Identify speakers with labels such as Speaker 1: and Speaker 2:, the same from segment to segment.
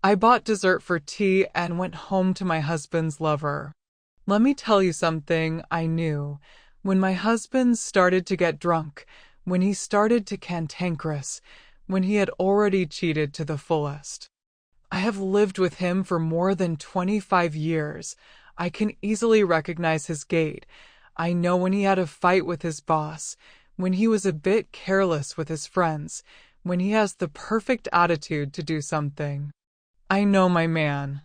Speaker 1: I bought dessert for tea and went home to my husband's lover. Let me tell you something I knew. When my husband started to get drunk, when he started to cantankerous, when he had already cheated to the fullest. I have lived with him for more than 25 years. I can easily recognize his gait. I know when he had a fight with his boss, when he was a bit careless with his friends, when he has the perfect attitude to do something. I know my man.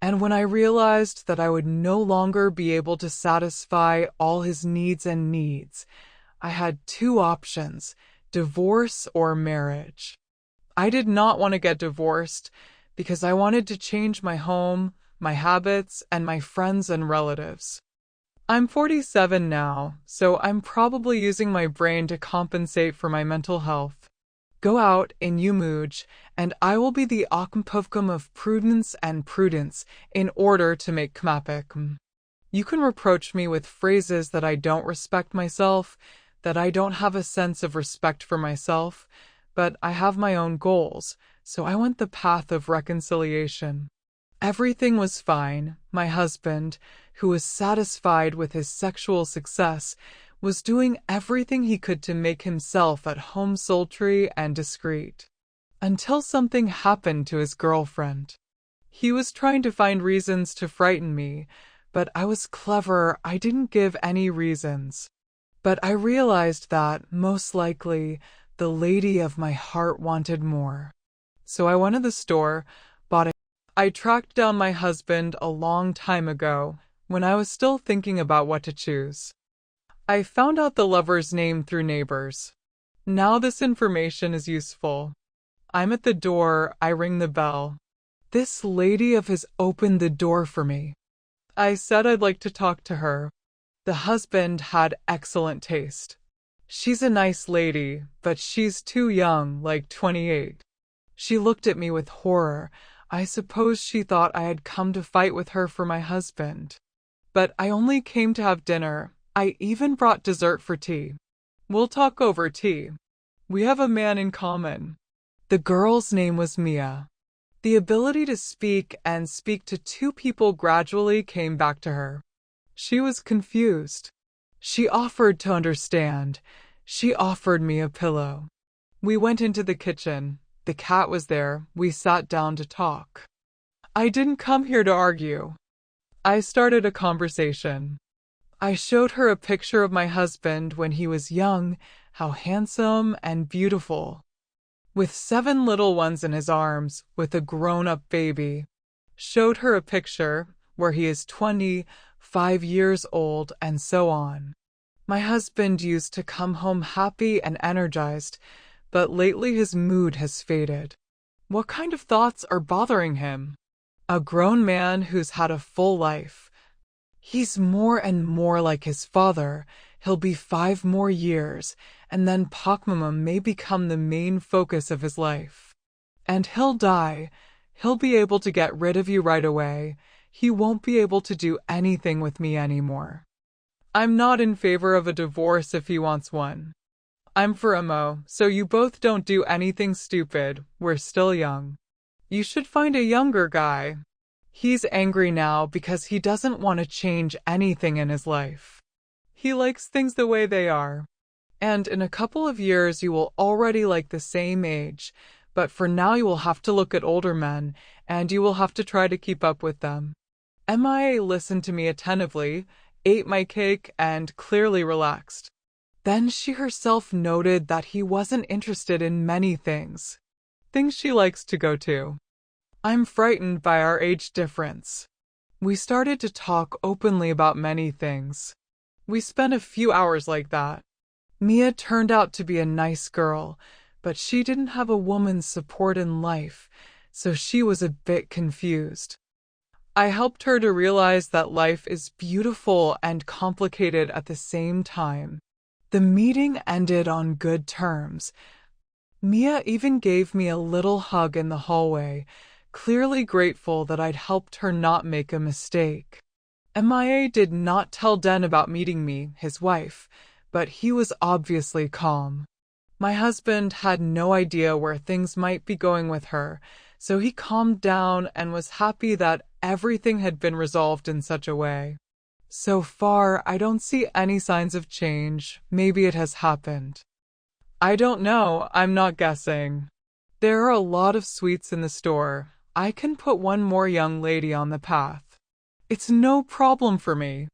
Speaker 1: And when I realized that I would no longer be able to satisfy all his needs, I had two options, divorce or marriage. I did not want to get divorced because I wanted to change my home, my habits, and my friends and relatives. I'm 47 now, so I'm probably using my brain to compensate for my mental health. Go out in Umuj, and I will be the Akmpovkum of prudence and prudence in order to make Kmapik. You can reproach me with phrases that I don't respect myself, that I don't have a sense of respect for myself, but I have my own goals, so I went the path of reconciliation. Everything was fine. My husband, who was satisfied with his sexual success, was doing everything he could to make himself at home sultry and discreet. Until something happened to his girlfriend. He was trying to find reasons to frighten me, but I was clever, I didn't give any reasons. But I realized that, most likely, the lady of my heart wanted more. So I went to the store, bought it. I tracked down my husband a long time ago, when I was still thinking about what to choose. I found out the lover's name through neighbors. Now this information is useful. I'm at the door, I ring the bell. This lady of his opened the door for me. I said I'd like to talk to her. The husband had excellent taste. She's a nice lady, but she's too young, like 28. She looked at me with horror. I suppose she thought I had come to fight with her for my husband. But I only came to have dinner. I even brought dessert for tea. We'll talk over tea. We have a man in common. The girl's name was Mia. The ability to speak and speak to two people gradually came back to her. She was confused. She offered to understand. She offered me a pillow. We went into the kitchen. The cat was there. We sat down to talk. I didn't come here to argue. I started a conversation. I showed her a picture of my husband when he was young, how handsome and beautiful. With 7 little ones in his arms, with a grown-up baby. Showed her a picture where he is 25 years old and so on. My husband used to come home happy and energized, but lately his mood has faded. What kind of thoughts are bothering him? A grown man who's had a full life. He's more and more like his father. He'll be 5 more years, and then Pakmama may become the main focus of his life. And he'll die. He'll be able to get rid of you right away. He won't be able to do anything with me anymore. I'm not in favor of a divorce if he wants one. I'm for Imo, so you both don't do anything stupid. We're still young. You should find a younger guy. He's angry now because he doesn't want to change anything in his life. He likes things the way they are. And in a couple of years you will already like the same age, but for now you will have to look at older men, and you will have to try to keep up with them. Mia listened to me attentively, ate my cake, and clearly relaxed. Then she herself noted that he wasn't interested in many things. Things she likes to go to. I'm frightened by our age difference. We started to talk openly about many things. We spent a few hours like that. Mia turned out to be a nice girl, but she didn't have a woman's support in life, so she was a bit confused. I helped her to realize that life is beautiful and complicated at the same time. The meeting ended on good terms. Mia even gave me a little hug in the hallway, clearly grateful that I'd helped her not make a mistake. Mia did not tell Den about meeting me, his wife, but he was obviously calm. My husband had no idea where things might be going with her, So he calmed down and was happy that everything had been resolved in such a way. So far, I don't see any signs of change. Maybe it has happened. I don't know, I'm not guessing. There are a lot of sweets in the store. I can put one more young lady on the path. It's no problem for me.